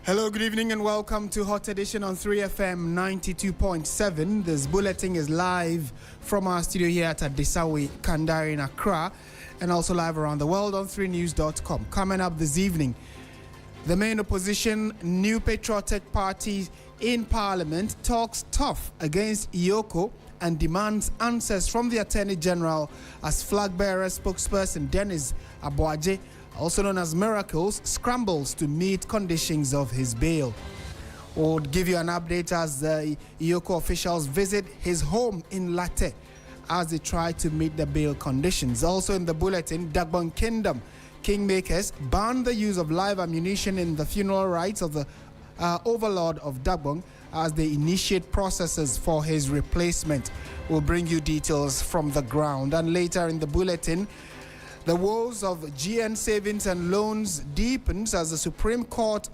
Hello, good evening and welcome to Hot Edition on 3FM 92.7. This bulletin is live from our studio here at Adisawe, Kandari in Accra, and also live around the world on 3news.com. Coming up this evening, the main opposition, New Patriotic Party in Parliament, talks tough against Iyoko and demands answers from the Attorney General as flag-bearer spokesperson Dennis Aboagye, also known as Miracles, scrambles to meet conditions of his bail. We'll give you an update as the Iyoko officials visit his home in Latte as they try to meet the bail conditions. Also in the bulletin, Dagbon Kingdom kingmakers ban the use of live ammunition in the funeral rites of the overlord of Dagbon as they initiate processes for his replacement. We'll bring you details from the ground. And later in the bulletin, the woes of GN savings and loans deepens as the Supreme Court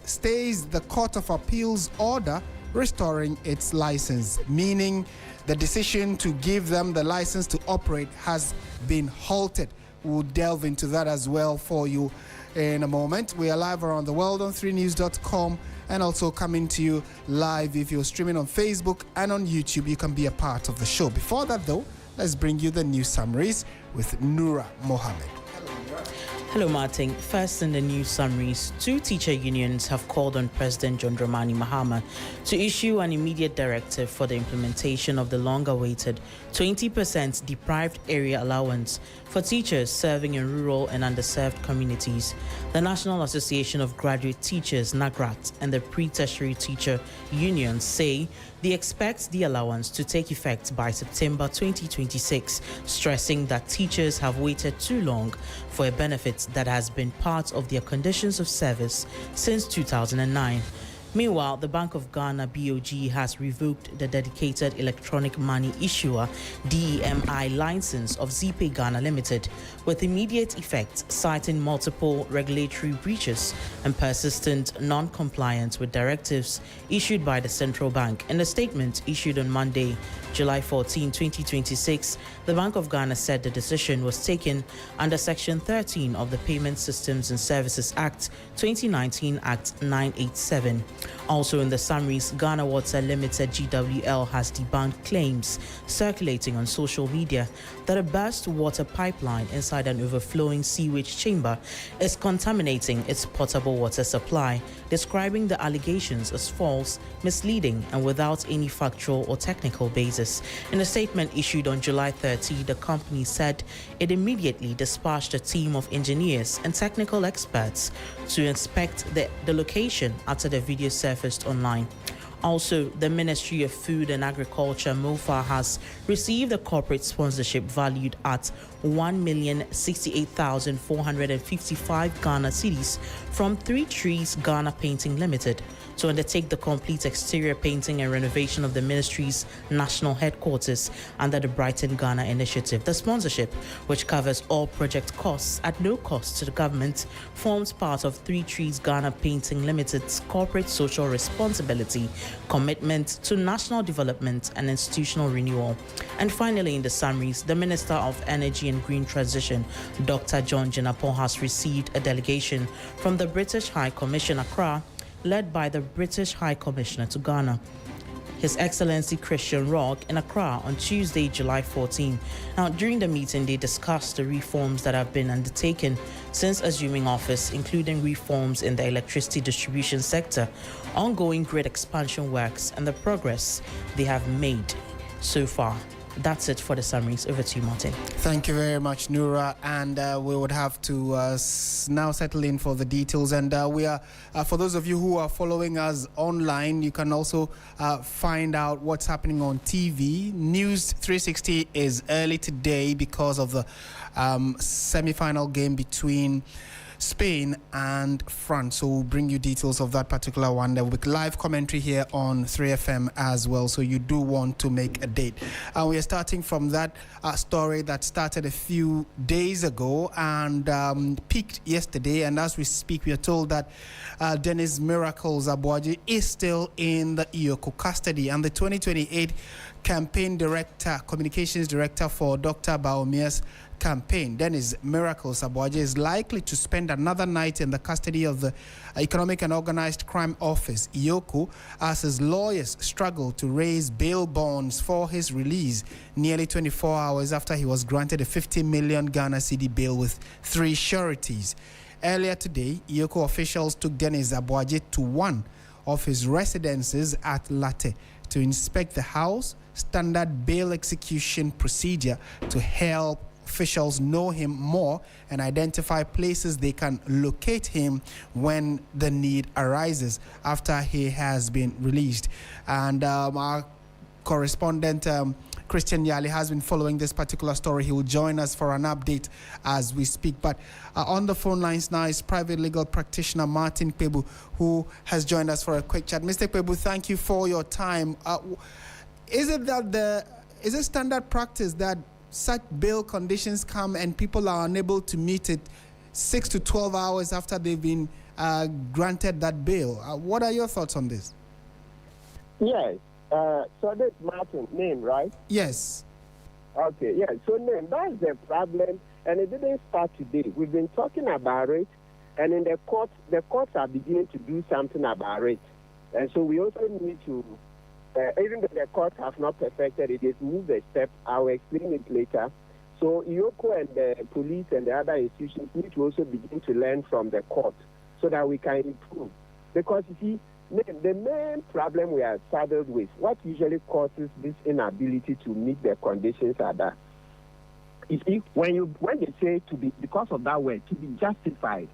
stays the Court of Appeals order restoring its license, meaning the decision to give them the license to operate has been halted. We'll delve into that as well for you in a moment. We are live around the world on 3news.com and also coming to you live if you're streaming on Facebook and on YouTube. You can be a part of the show. Before that though, let's bring you the news summaries with Noura Mohammed. Hello, Martin. First in the news summaries, two teacher unions have called on President John Dramani Mahama to issue an immediate directive for the implementation of the long-awaited 20% deprived area allowance for teachers serving in rural and underserved communities. The National Association of Graduate Teachers, NAGRAT, and the Pre-Tertiary Teacher Union say they expect the allowance to take effect by September 2026, stressing that teachers have waited too long for a benefit that has been part of their conditions of service since 2009. Meanwhile, the Bank of Ghana BOG has revoked the dedicated electronic money issuer DEMI license of ZPay Ghana Limited with immediate effect, citing multiple regulatory breaches and persistent non-compliance with directives issued by the central bank. In a statement issued on Monday, July 14, 2026, the Bank of Ghana said the decision was taken under Section 13 of the Payment Systems and Services Act 2019 Act 987. Also in the summaries, Ghana Water Limited GWL has debunked claims circulating on social media that a burst water pipeline inside an overflowing sewage chamber is contaminating its potable water supply, describing the allegations as false, misleading, and without any factual or technical basis. In a statement issued on July 30, the company said it immediately dispatched a team of engineers and technical experts to inspect the location after the video surfaced online. Also, the Ministry of Food and Agriculture, MOFA, has received a corporate sponsorship valued at 1,068,455 Ghana cedis from 3 Trees Ghana Painting Limited to undertake the complete exterior painting and renovation of the ministry's national headquarters under the Brighton Ghana initiative. The sponsorship, which covers all project costs at no cost to the government, forms part of 3 Trees Ghana Painting Limited's corporate social responsibility, commitment to national development and institutional renewal. And finally, in the summaries, the Minister of Energy and Green Transition, Dr. John Jinapong, has received a delegation from the British High Commission, Accra, led by the British High Commissioner to Ghana, His Excellency Christian Rock, in Accra on Tuesday, July 14. Now, during the meeting, they discussed the reforms that have been undertaken since assuming office, including reforms in the electricity distribution sector, ongoing grid expansion works, and the progress they have made so far. That's it for the summaries. Over to you, Martin. Thank you very much, Noura. And we would have to now settle in for the details. And we are, for those of you who are following us online, you can also find out what's happening on TV. News 360 is early today because of the semi-final game between Spain and France. So we'll bring you details of that particular one. There will be live commentary here on 3FM as well. So you do want to make a date. We are starting from that story that started a few days ago and peaked yesterday. And as we speak, we are told that Dennis Miracles Aboagye is still in the Iyoko custody. And the 2028 campaign director, communications director for Dr. Baumia's campaign. Dennis Miracles Aboagye is likely to spend another night in the custody of the Economic and Organized Crime Office, EOCO, as his lawyers struggle to raise bail bonds for his release nearly 24 hours after he was granted a 50 million Ghana cedi bail with 3 sureties. Earlier today, EOCO officials took Dennis Aboagye to one of his residences at Latte to inspect the house, standard bail execution procedure to help officials know him more and identify places they can locate him when the need arises after he has been released. And our correspondent Christian Yali has been following this particular story. He will join us for an update as we speak. But on the phone lines now is private legal practitioner Martin Kpebu, who has joined us for a quick chat. Mr. Kpebu, thank you for your time. Is it standard practice that such bail conditions come and people are unable to meet it 6 to 12 hours after they've been granted that bail? What are your thoughts on this? Yes. So that's Martin name, right? Yes. Okay, yeah. So name, that's the problem, and it didn't start today. We've been talking about it, and in the courts are beginning to do something about it. And so we also need to, even though the courts have not perfected it, they've moved a step. I'll explain it later. So EOCO and the police and the other institutions need to also begin to learn from the court so that we can improve. Because you see, the main problem we are saddled with, what usually causes this inability to meet the conditions are that, you see, when they say to be, because of that word, to be justified.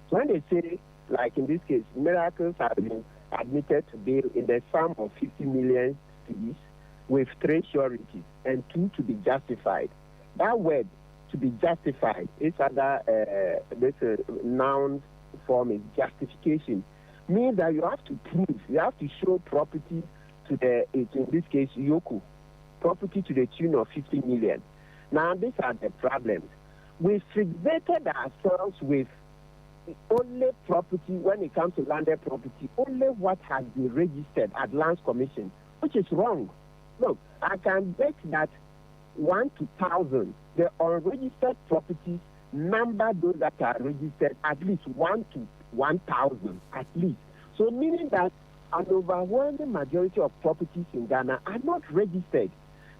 So when they say, like in this case, Miracles have been admitted to bail in the sum of 50 million fees with 3 sureties and 2 to be justified. That word, to be justified, is this noun form is justification. Means that you have to prove, you have to show property to in this case, EOCO, property to the tune of 50 million. Now, these are the problems. We fixated ourselves with only property, when it comes to landed property, only what has been registered at Lands Commission, which is wrong. Look, I can bet that 1 to 1,000, the unregistered properties number those that are registered at least 1 to 1,000 at least. So meaning that an overwhelming majority of properties in Ghana are not registered.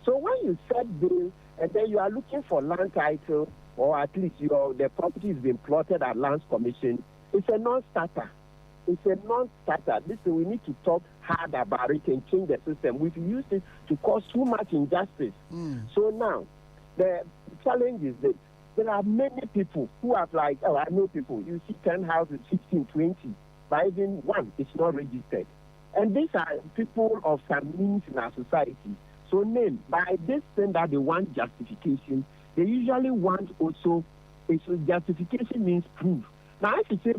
So when you set bail and then you are looking for land title, or at least the property is being plotted at Lands Commission, it's a non-starter. It's a non-starter. We need to talk hard about it and change the system. We've used it to cause too much injustice. So now, the challenge is this. There are many people who have I know people, you see 10 houses, 15, 20, but even one is not registered. And these are people of some means in our society. So by this thing that they want justification, they usually want also, justification means proof. Now if you say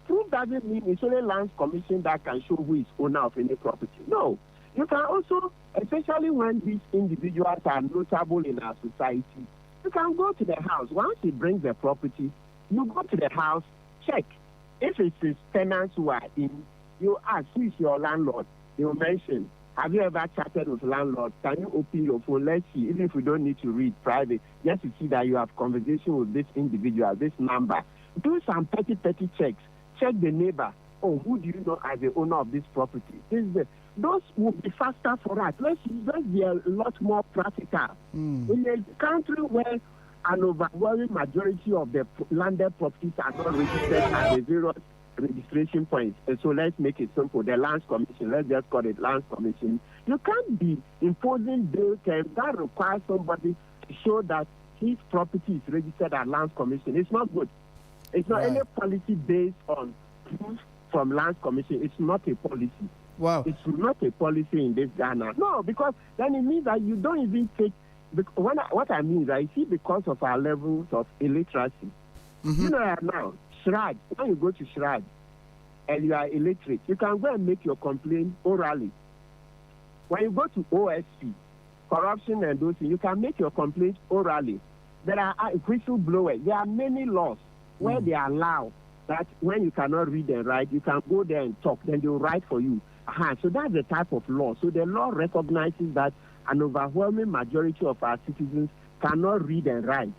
proof doesn't mean it's only Lands Commission that can show who is owner of any property. No. You can also, especially when these individuals are notable in our society, you can go to the house. Once he brings the property, you go to the house, check. If it's his tenants who are in, you ask, who is your landlord? They will mention, have you ever chatted with landlord? Can you open your phone? Let's see, even if we don't need to read private, just to see that you have conversation with this individual, this number. Do some petty checks. Check the neighbor. Oh, who do you know as the owner of this property? Those will be faster for us. Let's be a lot more practical. In a country where an overwhelming majority of the landed properties are not registered at the various registration points. And so let's make it simple. The Lands Commission, let's just call it Lands Commission. You can't be imposing bail terms that requires somebody to show that his property is registered at Lands Commission. It's not good. It's not any policy based on proof from Lands Commission. It's not a policy. Wow. It's not a policy in this Ghana. No, because then it means that you don't even take, what I mean is I see because of our levels of illiteracy. You know now, Shrad, when you go to Shrad and you are illiterate, you can go and make your complaint orally. When you go to OSP, corruption and those things, you can make your complaint orally. There are whistleblowers. There are many laws where they allow that when you cannot read and write, you can go there and talk, then they will write for you. So that's the type of law. So the law recognizes that an overwhelming majority of our citizens cannot read and write.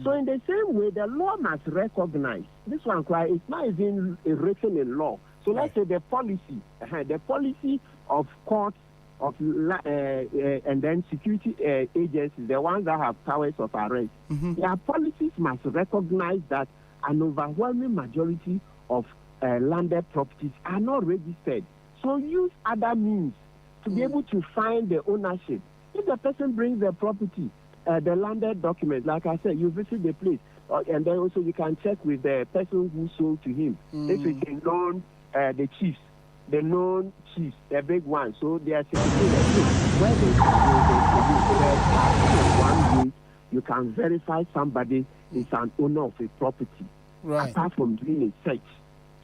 So in the same way, the law must recognize this one. It's not even written in law. So let's say the policy of courts and then security agencies, the ones that have powers of arrest, their policies must recognize that an overwhelming majority of landed properties are not registered. So use other means to be able to find the ownership. If the person brings the property, the landed document, like I said, you visit the place, and then also you can check with the person who sold to him. If it's a known, the chiefs, the known chiefs, the big ones. So they are saying where one way you can verify somebody is an owner of a property, apart from doing a search.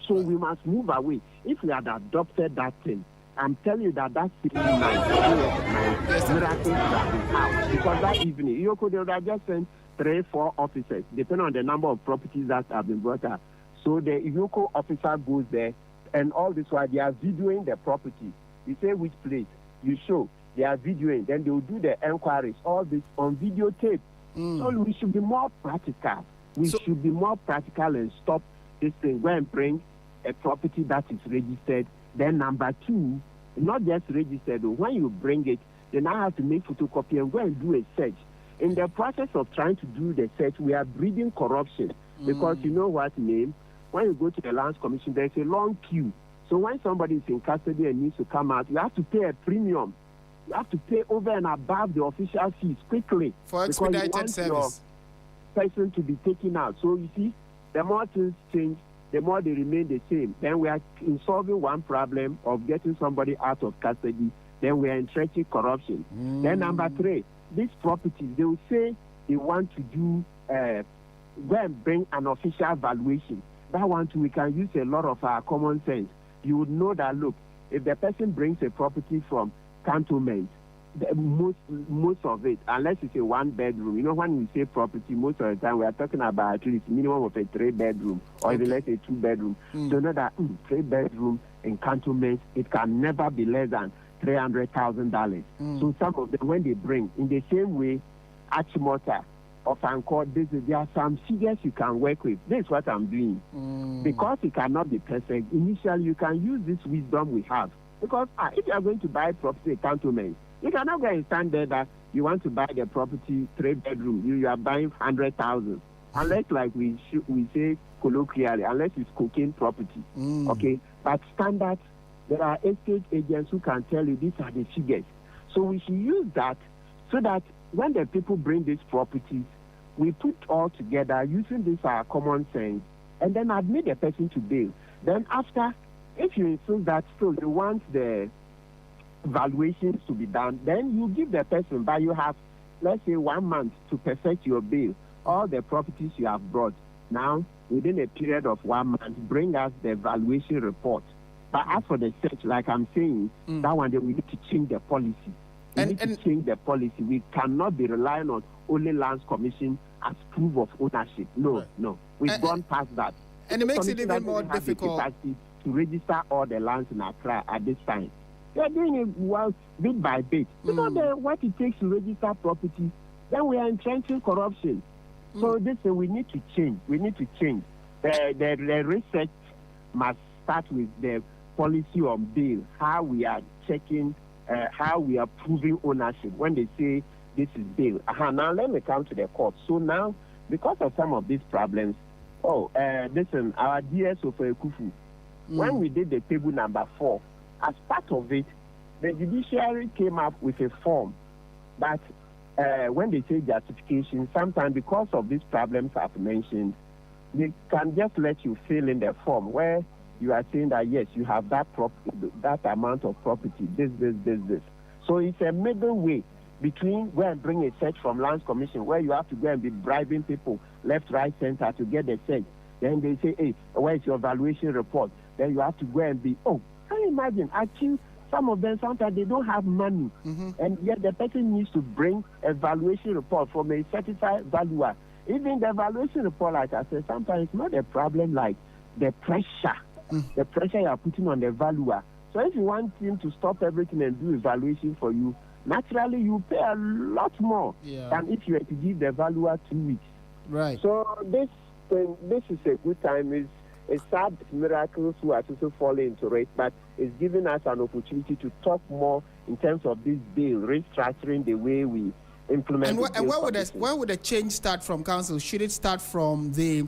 So we must move away. If we had adopted that thing, I'm telling you that city night, miracles would have been out. Because that evening, you could have just sent 3-4 officers, depending on the number of properties that have been brought up. So the Iyoko officer goes there, and all this while they are videoing the property. You say which place, you show, they are videoing, then they will do the enquiries, all this on videotape. So we should be more practical. We should be more practical and stop this thing. Go and bring a property that is registered. Then number 2, not just registered. When you bring it, then I have to make photocopy and go and do a search. In the process of trying to do the search, we are breeding corruption. Because you know what, name? When you go to the Lands Commission, there's a long queue. So when somebody is in custody and needs to come out, you have to pay a premium. You have to pay over and above the official fees quickly. For expedited service. Person to be taken out. So you see, the more things change, the more they remain the same. Then we are solving one problem of getting somebody out of custody. Then we are entrenching corruption. Then number 3, these properties, they will say they want to do, go and bring an official valuation. That one too, we can use a lot of our common sense. You would know that, look, if the person brings a property from cantonment, most of it, unless it's a 1-bedroom, you know, when we say property, most of the time we are talking about at least minimum of a 3-bedroom or even let's say 2-bedroom. So know that 3-bedroom in cantonment, it can never be less than $300,000. So some of them, when they bring, in the same way, Achimota of Anchor, there are some figures you can work with. This is what I'm doing. Because it cannot be perfect, initially you can use this wisdom we have. Because if you are going to buy property in cantonment, you cannot go and stand there that you want to buy the property 3-bedroom. You are buying 100,000. Unless, like we say colloquially, unless it's cocaine property. Okay? But standard, there are estate agents who can tell you these are the figures. So we should use that so that when the people bring these properties, we put all together using this common sense and then admit the person to bail. Then after, if you insist that still you want the valuations to be done, then you give the person, but you have, let's say, 1 month to perfect your bail, all the properties you have brought. Now, within a period of 1 month, bring us the valuation report. But as for the search, like I'm saying, that one day we need to change the policy. We need to change the policy. We cannot be relying on only Lands Commission as proof of ownership. No. We've gone past that. And it makes it even more difficult to register all the lands in Accra at this time. They're doing it well, bit by bit. You know what it takes to register property, then we are entrenching corruption. So this we need to change. We need to change. The research must start with the policy on bail, how we are checking, how we are proving ownership when they say this is bail. Now let me come to the court. So now, because of some of these problems, listen, our DSO for Ekufu, when we did the table number 4, as part of it, the judiciary came up with a form. But when they say justification, sometimes because of these problems I've mentioned, they can just let you fill in the form where you are saying that, yes, you have that amount of property, this. So it's a middle way between go and bring a search from Lands Commission where you have to go and be bribing people left, right, center to get the search. Then they say, hey, where's your valuation report? Then you have to go and be, can you imagine? Actually, some of them, sometimes they don't have money. And yet the person needs to bring a valuation report from a certified valuer. Even the valuation report, like I said, sometimes it's not a problem like the pressure. The pressure you are putting on the valuer. So if you want him to stop everything and do evaluation for you, naturally you pay a lot more than if you were to give the valuer 2 weeks. Right. So this is a good time. It's sad miracles who are also falling into it, but it's giving us an opportunity to talk more in terms of this bill, restructuring the way we implement. And where would the change start from, Council? Should it start from the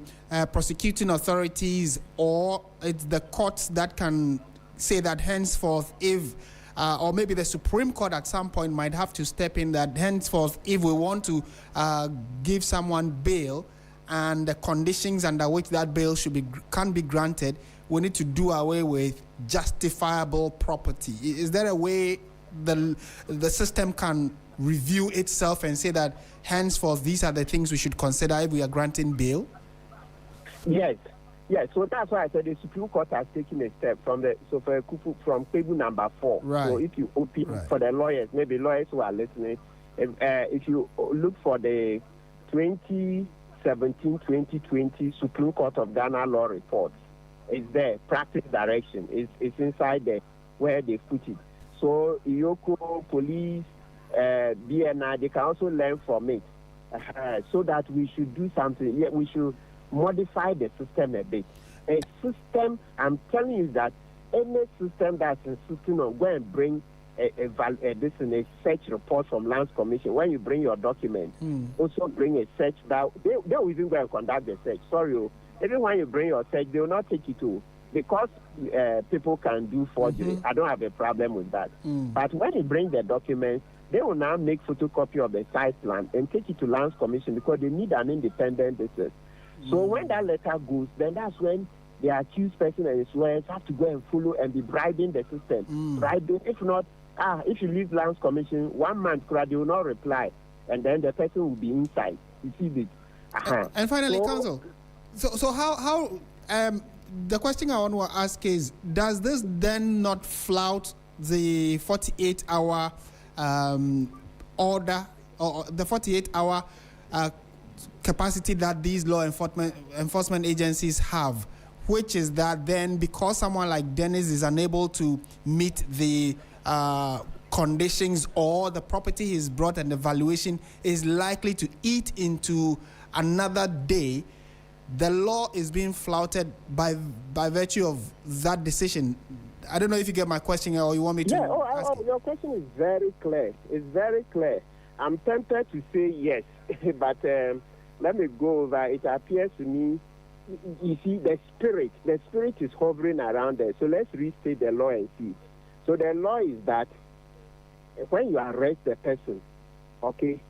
prosecuting authorities, or it's the courts that can say that henceforth, if or maybe the Supreme Court at some point might have to step in, that henceforth, if we want to give someone bail and the conditions under which that bail can be granted, we need to do away with justifiable property. Is there a way the system can review itself and say that henceforth these are the things we should consider if we are granting bail? Yes. So that's why I said the Supreme Court has taken a step from table number 4. Right. So if you open for the lawyers, maybe lawyers who are listening, if you look for the 2017-2020 Supreme Court of Ghana law report, it's there. Practice direction is inside there where they put it. So Iyoko, police, BNI, they can also learn from it, so that we should do something. Yeah, we should modify the system a bit. A system, I'm telling you that any system that's insisting on go and bring a search report from Lands Commission. When you bring your document, also bring a search that they will even go and conduct the search. Sorry, even when you bring your search, they will not take it to, because people can do forgery. I don't have a problem with that. But when you bring the document, they will now make photocopy of the site plan and take it to Lands Commission, because they need an independent business. So when that letter goes, then that's when the accused person and his lawyers have to go and follow and be bribing the system. Bribing, if not, if you leave Lands Commission 1 month, they will not reply, and then the person will be inside. You see this? And finally, Council, so how the question I want to ask is, does this then not flout the 48-hour order, or the 48-hour capacity that these law enforcement agencies have, which is that then because someone like Dennis is unable to meet the conditions, or the property he's brought and the valuation is likely to eat into another day, the law is being flouted by virtue of that decision? I don't know if you get my question, or you want me to ask it. Your question is very clear. It's very clear. I'm tempted to say yes, but let me go over. It appears to me, you see, the spirit is hovering around there. So let's restate the law and see. So the law is that when you arrest the person, okay,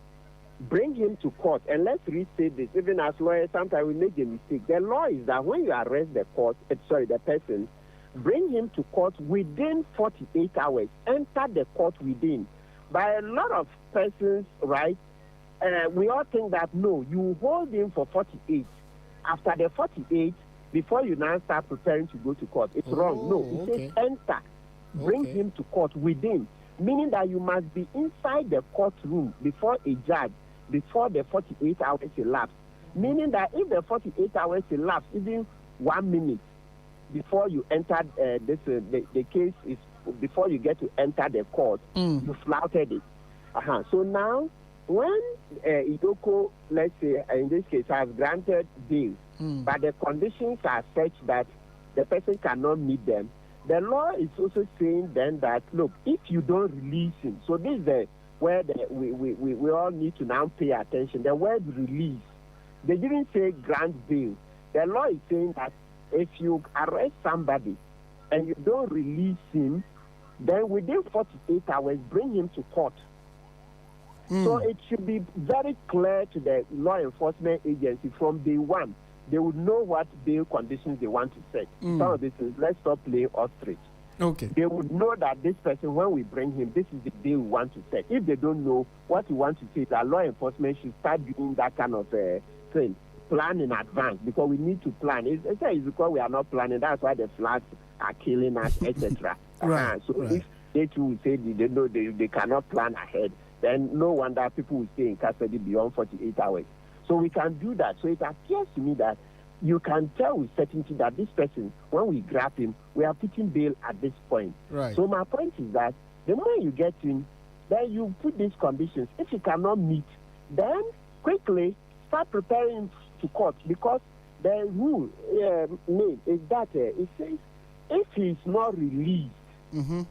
bring him to court. And let's restate this. Even as lawyers, sometimes we make a mistake. The law is that when you arrest the person, bring him to court within 48 hours. Enter the court within. By a lot of persons, right, we all think that, no, you hold him for 48. After the 48, before you now start preparing to go to court. It's wrong. No, it says enter. Bring him to court within. Meaning that you must be inside the courtroom before a judge, before the 48 hours elapse. Meaning that if the 48 hours elapse, even 1 minute before you enter the case is before you get to enter the court, you flouted it. So now, when Idoko, let's say in this case, has granted bail, but the conditions are such that the person cannot meet them, the law is also saying then that, look, if you don't release him, so this is where we all need to now pay attention. The word release, they didn't say grant bail. The law is saying that if you arrest somebody and you don't release him, then within 48 hours, bring him to court. So it should be very clear to the law enforcement agency from day one. They would know what bail conditions they want to set. Some of this is, let's stop playing ostrich. Okay. They would know that this person, when we bring him, this is the bail we want to set. If they don't know what we want to say, that law enforcement should start doing that kind of thing. Plan in advance, because we need to plan. It's because we are not planning. That's why the floods are killing us, etc. If they too will say they know they cannot plan ahead, then no wonder people will stay in custody beyond 48 hours. So we can do that. So it appears to me that you can tell with certainty that this person, when we grab him, we are putting bail at this point. Right. So my point is that the moment you get him, then you put these conditions. If you cannot meet, then quickly start preparing to court, because the rule made is that it says if he is not released, then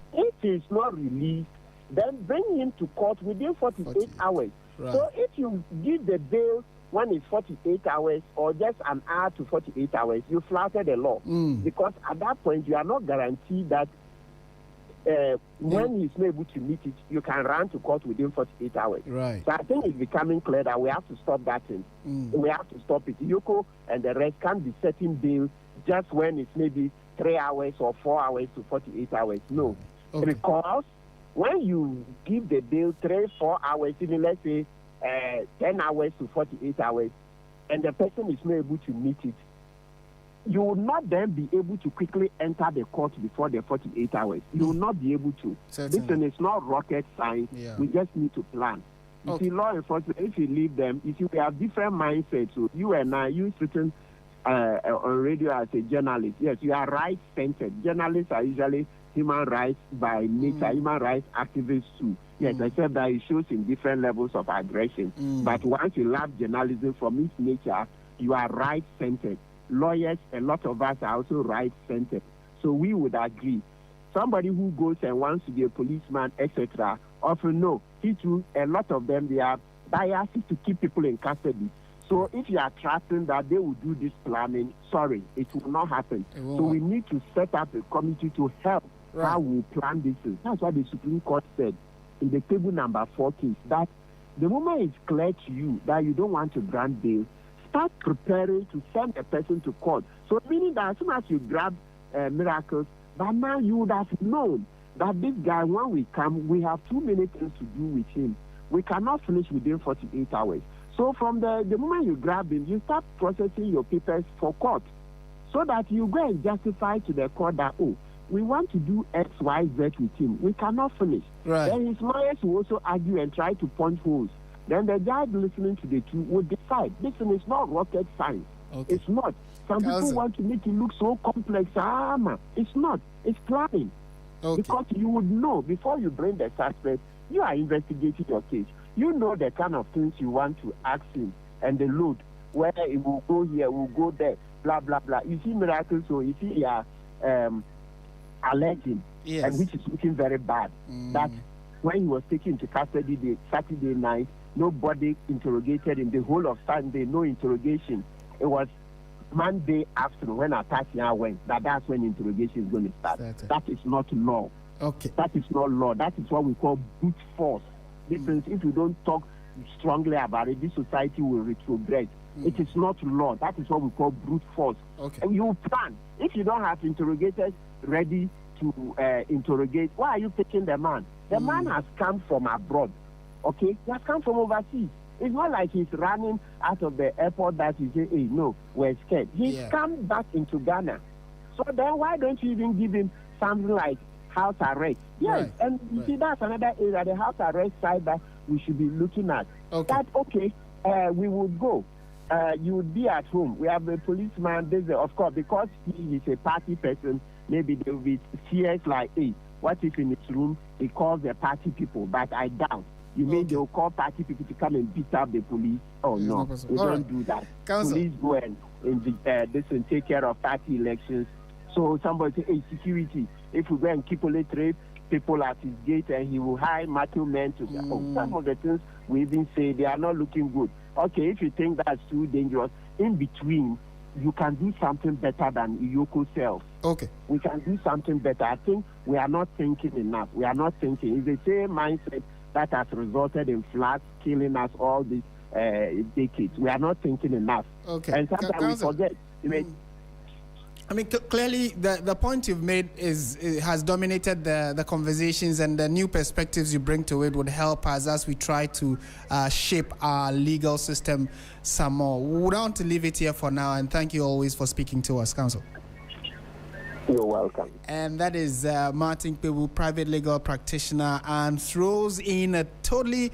bring him to court within 48 hours. Right. So if you give the bail when it's 48 hours or just an hour to 48 hours, you flouted the law. Because at that point, you are not guaranteed that when he's not able to meet it, you can run to court within 48 hours. Right. So I think it's becoming clear that we have to stop that thing. We have to stop it. Yoko and the rest can't be setting bail just when it's maybe 3 hours or 4 hours to 48 hours. No. Okay. Because when you give the bail 3-4 hours, even let's say 10 hours to 48 hours, and the person is not able to meet it, you will not then be able to quickly enter the court before the 48 hours. You will not be able to. Certainly. Listen, it's not rocket science. Yeah. We just need to plan. You see, law enforcement, if you leave them, you see, we have different mindsets. So you and I, you sitting on radio as a journalist, yes, you are right-centered. Journalists are usually human rights by nature, human rights activists too. Yes, except that it shows in different levels of aggression. But once you love journalism from its nature, you are right-centered. Lawyers, a lot of us are also right-centered. So we would agree. Somebody who goes and wants to be a policeman, etc., often know. He too, a lot of them, they are biased to keep people in custody. So if you are trusting that they will do this planning, sorry, it will not happen. So we need to set up a committee to help how we plan this thing. That's what the Supreme Court said in the table number 4 case, that the moment it's clear to you that you don't want to grant bail, start preparing to send a person to court. So meaning that as soon as you grab miracles, but now you would have known that this guy, when we come, we have too many things to do with him. We cannot finish within 48 hours. So from the moment you grab him, you start processing your papers for court, so that you go and justify to the court that, oh, we want to do X, Y, Z with him. We cannot finish. Right. Then his lawyers will also argue and try to punch holes. Then the judge listening to the two will decide. Listen, it's not rocket science. Okay. It's not. Some people want to make it look so complex. It's not. It's planning. Okay. Because you would know before you bring the suspect, you are investigating your case. You know the kind of things you want to ask him and the load, where it will go here, will go there, blah, blah, blah. You see miracles, so you see alleging, and which is looking very bad, that when he was taken to custody the Saturday night, nobody interrogated him the whole of Sunday, no interrogation. It was Monday afternoon when Atasia went, that's when interrogation is going to start. That is not law. Okay. That is not law. That is what we call brute force. Listen, if you don't talk strongly about it, this society will retrogress. It is not law. That is what we call brute force. Okay. And you plan. If you don't have interrogators ready to interrogate, why are you taking the man? The man has come from abroad. Okay? He has come from overseas. It's not like he's running out of the airport that you say, hey, no, we're scared. He's come back into Ghana. So then why don't you even give him something like house arrest? Yes, right. And you see, that's another area, the house arrest side that we should be looking at. Okay. That, we would go. You would be at home. We have a policeman, of course, because he is a party person, maybe there will be fears like, hey, what if in his room he calls the party people? But I doubt. You mean they will call party people to come and beat up the police? Oh, no. We don't do that. Counsel. Police go and take care of party elections. So somebody say, hey, security, if we go and keep only 3 people at his gate and he will hire Matthew men to some of the things we even say, they are not looking good. Okay, if you think that's too dangerous, in between, you can do something better than Yoko self. Okay. We can do something better. I think we are not thinking enough. We are not thinking. It's the same mindset that has resulted in floods killing us all these decades. We are not thinking enough. Okay. And sometimes we forget. I mean, clearly, the point you've made has dominated the conversations, and the new perspectives you bring to it would help us as we try to shape our legal system some more. We would want to leave it here for now, and thank you always for speaking to us, Counsel. You're welcome. And that is Martin Pebu, private legal practitioner, and throws in a totally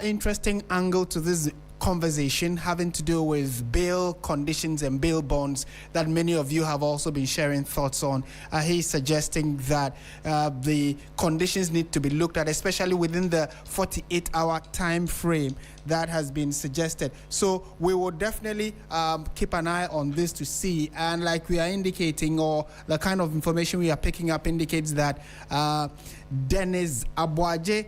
interesting angle to this conversation having to do with bail conditions and bail bonds that many of you have also been sharing thoughts on. He's suggesting that the conditions need to be looked at, especially within the 48-hour time frame that has been suggested. So we will definitely keep an eye on this to see. And like we are indicating, or the kind of information we are picking up indicates that Dennis Abuaje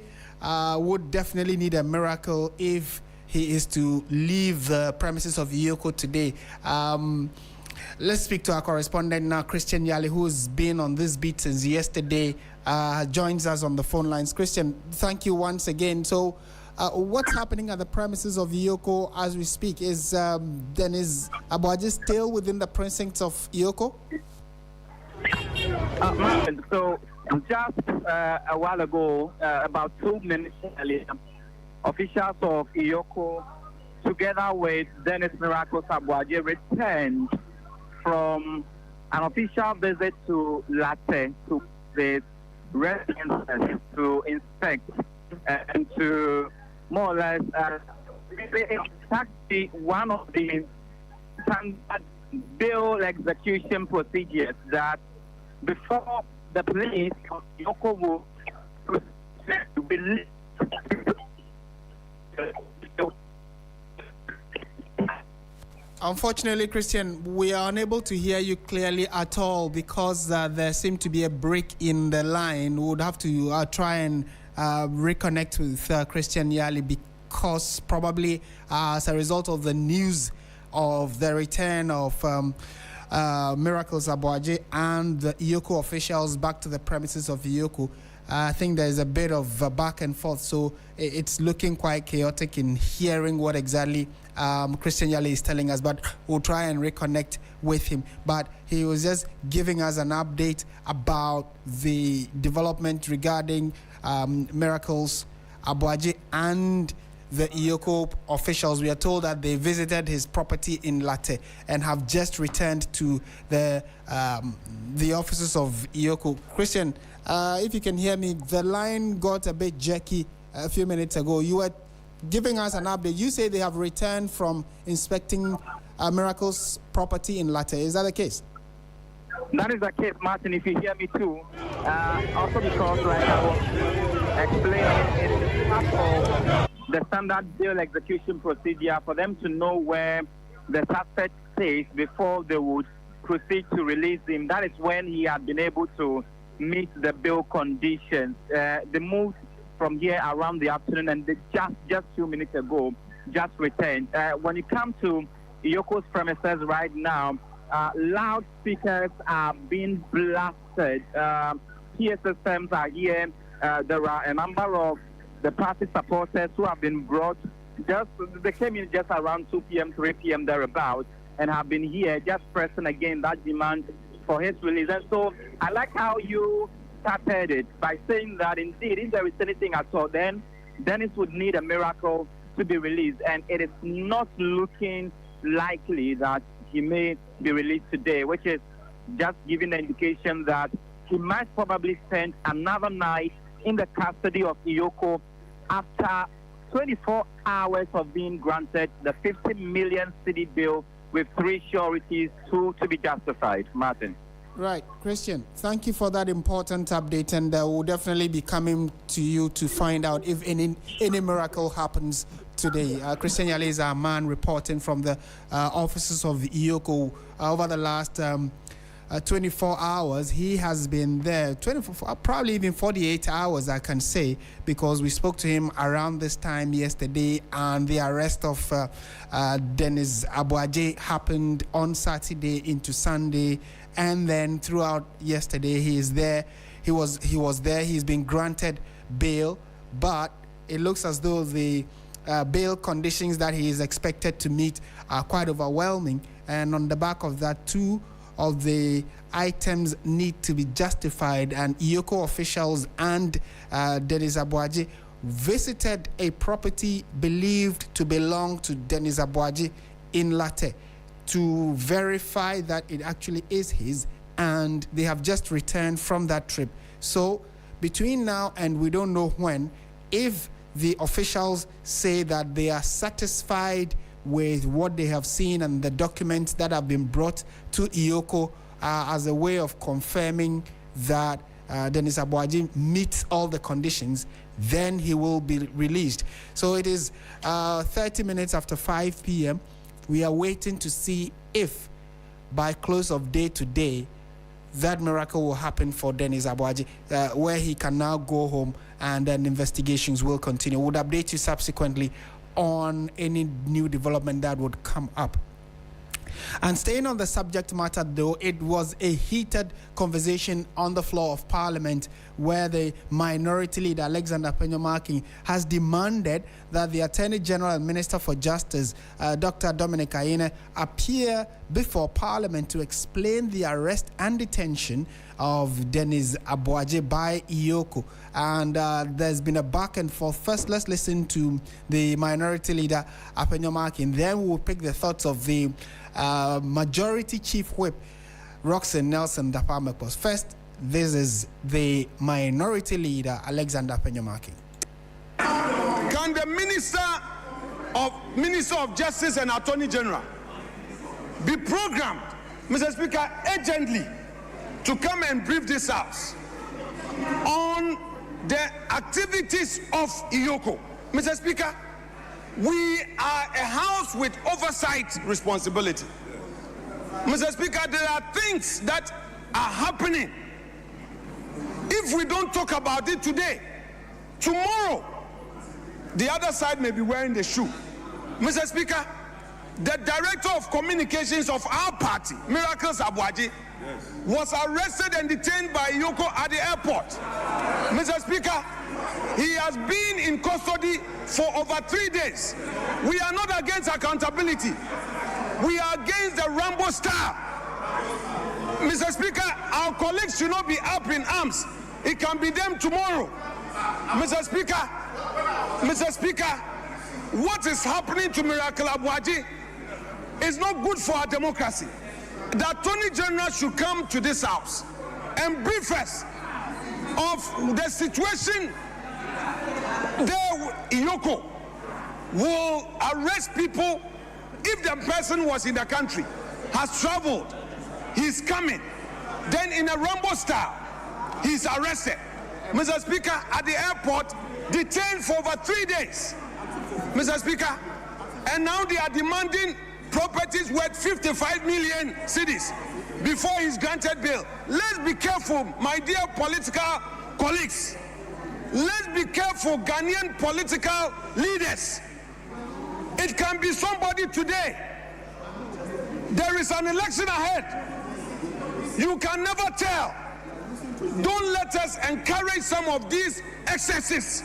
would definitely need a miracle if he is to leave the premises of Iyoko today. Let's speak to our correspondent now, Christian Yali, who's been on this beat since yesterday, joins us on the phone lines. Christian, thank you once again. So what's happening at the premises of Iyoko as we speak? Is Dennis Abuaje still within the precincts of Iyoko? Martin, so just a while ago, about 2 minutes earlier, officials of Iyoko, together with Dennis Miracles Abuaje, returned from an official visit to Latte to the residences to inspect and to more or less exactly one of the standard bail execution procedures that before the police of Iyoko will release. Unfortunately, Christian, we are unable to hear you clearly at all because there seemed to be a break in the line. We would have to try and reconnect with Christian Yali because probably as a result of the news of the return of Miracles Abuaje and the Iyoko officials back to the premises of Iyoko, I think there's a bit of back and forth, so it's looking quite chaotic in hearing what exactly Christian Yali is telling us, but we'll try and reconnect with him. But he was just giving us an update about the development regarding Miracles Abuaje and the Iyoko officials. We are told that they visited his property in Latte and have just returned to the offices of Iyoko. Christian, if you can hear me, the line got a bit jerky a few minutes ago. You were giving us an update. You say they have returned from inspecting Miracle's property in Latte. Is that the case? That is the case, Martin, if you hear me too. Also because, like I was explaining, it is part of the standard bail execution procedure for them to know where the suspect stays before they would proceed to release him. That is when he had been able to meet the bail conditions. They moved from here around the afternoon, and they just 2 minutes ago just returned. When you come to Iyoko's premises right now, loudspeakers are being blasted. PA systems are here. There are a number of the party supporters who have been brought. They came in just around 2 p.m., 3 p.m. thereabouts, and have been here just pressing again that demand for his release. And so I like how you started it by saying that indeed, if there is anything at all, then Dennis would need a miracle to be released. And it is not looking likely that he may be released today, which is just giving the indication that he might probably spend another night in the custody of Iyoko after 24 hours of being granted the 50 million cedi bill with 3 sureties, 2 to be justified. Martin. Right, Christian, thank you for that important update, and we'll definitely be coming to you to find out if any miracle happens today. Christian Yale is our man reporting from the offices of Iyoko over the last 24 hours. He has been there 24, probably even 48 hours, I can say, because we spoke to him around this time yesterday, and the arrest of Dennis Abuaje happened on Saturday into Sunday, and then throughout yesterday he is there. He was there. He's been granted bail, but it looks as though the bail conditions that he is expected to meet are quite overwhelming, and on the back of that, 2 of the items need to be justified, and Iyoko officials and Dennis Abuaje visited a property believed to belong to Dennis Abuaje in Latte to verify that it actually is his, and they have just returned from that trip. So between now and we don't know when, if the officials say that they are satisfied with what they have seen and the documents that have been brought to Iyoko as a way of confirming that Dennis Abuaji meets all the conditions, then he will be released. So it is 30 minutes after 5 p.m. We are waiting to see if by close of day today that miracle will happen for Dennis Abuaji, where he can now go home and then investigations will continue. We'll update you subsequently on any new development that would come up. And staying on the subject matter, though, it was a heated conversation on the floor of Parliament where the minority leader, Alexander Penyomaki, has demanded that the Attorney General and Minister for Justice, Dr. Dominic Ayine, appear before Parliament to explain the arrest and detention of Dennis Abuaji by Iyoko. And there's been a back and forth. First, let's listen to the minority leader, Penyomaki, and then we'll pick the thoughts of the Majority Chief Whip, Roxanne Nelson Dapamekos. First, this is the minority leader, Alexander Penyomaki. Can the Minister of Justice and Attorney General be programmed, Mr. Speaker, urgently to come and brief this House on the activities of Iyoko? Mr. Speaker, we are a house with oversight responsibility. Mr. Speaker, there are things that are happening. If we don't talk about it today, tomorrow, the other side may be wearing the shoe. Mr. Speaker, the Director of Communications of our party, Miracles Abuaji, was arrested and detained by Iyoko at the airport. Mr. Speaker, he has been in custody for over 3 days. We are not against accountability. We are against the Rambo style. Mr. Speaker, our colleagues should not be up in arms. It can be them tomorrow. Mr. Speaker, what is happening to Miracle Abuaji is not good for our democracy. The Attorney General should come to this House and brief us of the situation. There, Iyoko will arrest people if the person was in the country, has traveled, he's coming, then in a Rambo style, he's arrested. Mr. Speaker, at the airport, detained for over 3 days. Mr. Speaker, and now they are demanding properties worth 55 million cedis before he's granted bail. Let's be careful, my dear political colleagues. Let's be careful, Ghanaian political leaders. It can be somebody today. There is an election ahead. You can never tell. Don't let us encourage some of these excesses.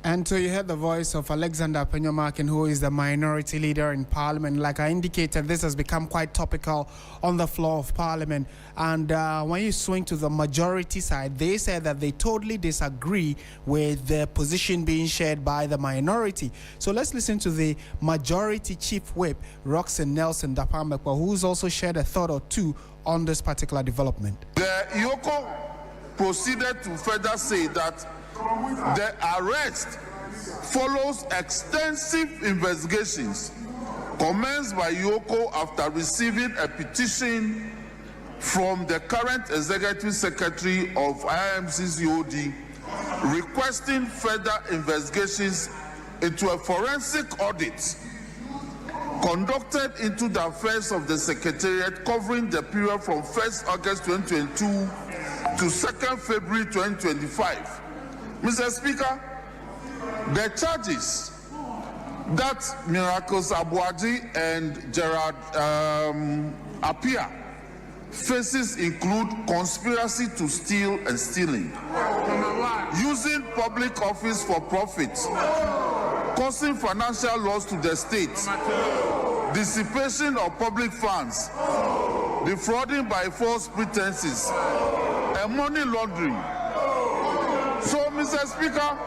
And so you heard the voice of Alexander Penyomaki, who is the minority leader in Parliament. Like I indicated, this has become quite topical on the floor of Parliament. And when you swing to the majority side, they said that they totally disagree with the position being shared by the minority. So let's listen to the Majority Chief Whip, Roxanne Nelson Dapamekwa, who's also shared a thought or two on this particular development. The Iyoko proceeded to further say that the arrest follows extensive investigations commenced by Iyoko after receiving a petition from the current Executive Secretary of IMCCOD requesting further investigations into a forensic audit conducted into the affairs of the Secretariat covering the period from 1st August 2022 to 2nd February 2025. Mr. Speaker, the charges that Miracles Abuaji and Gerard Appiah faces include conspiracy to steal and stealing, using public office for profit, causing financial loss to the state, dissipation of public funds, defrauding by false pretenses, and money laundering. So, Mr. Speaker,